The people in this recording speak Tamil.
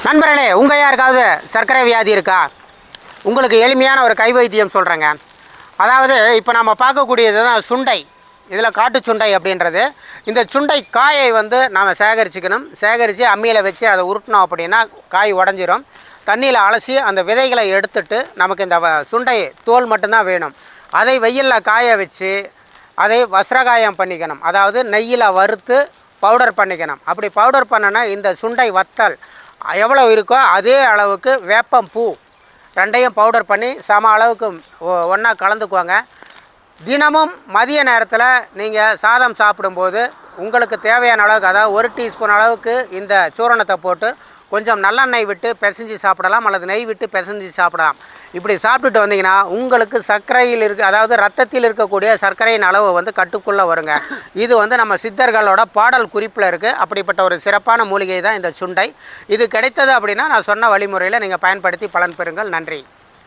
நண்பர்களே, உங்கள் யாருக்காவது சர்க்கரை வியாதி இருக்கா? உங்களுக்கு எளிமையான ஒரு கை வைத்தியம் சொல்கிறேங்க. அதாவது இப்போ நம்ம பார்க்கக்கூடியது தான் சுண்டை. இதில் காட்டு சுண்டை அப்படின்றது. இந்த சுண்டை காயை நாம் சேகரிச்சுக்கணும். சேகரித்து அம்மியில் வச்சு அதை உருட்டினோம் அப்படின்னா காய் உடஞ்சிரும். தண்ணியில் அலசி அந்த விதைகளை எடுத்துட்டு நமக்கு இந்த சுண்டை தோல் மட்டும்தான் வேணும். அதை வெயிலில் காய வச்சு அதை வஸ்ரகாயம் பண்ணிக்கணும். அதாவது நெய்யில் வறுத்து பவுடர் பண்ணிக்கணும். அப்படி பவுடர் பண்ணனா இந்த சுண்டை வத்தல் எவ்வளோ இருக்கோ அதே அளவுக்கு வேப்பம் பூ ரெண்டையும் பவுடர் பண்ணி சம அளவுக்கு ஒன்றா கலந்துக்குவாங்க. தினமும் மதிய நேரத்தில் நீங்கள் சாதம் சாப்பிடும்போது உங்களுக்கு தேவையான அளவுக்கு, அதாவது 1 டீஸ்பூன் அளவுக்கு இந்த சூரணத்தை போட்டு கொஞ்சம் நல்லெண்ணெய் விட்டு பிசைஞ்சு சாப்பிடலாம், அல்லது நெய் விட்டு பிசைஞ்சு சாப்பிடலாம். இப்படி சாப்பிட்டுட்டு வந்தீங்கன்னா உங்களுக்கு சர்க்கரையில் அதாவது ரத்தத்தில் இருக்கக்கூடிய சர்க்கரையின் அளவு கட்டுக்குள்ளே வருங்க. இது நம்ம சித்தர்களோட பாடல் குறிப்பில் இருக்குது. அப்படிப்பட்ட ஒரு சிறப்பான மூலிகை தான் இந்த சுண்டை. இது கிடைத்தது அப்படின்னா நான் சொன்ன வழிமுறையில் நீங்கள் பயன்படுத்தி பலன் பெறுங்கள். நன்றி.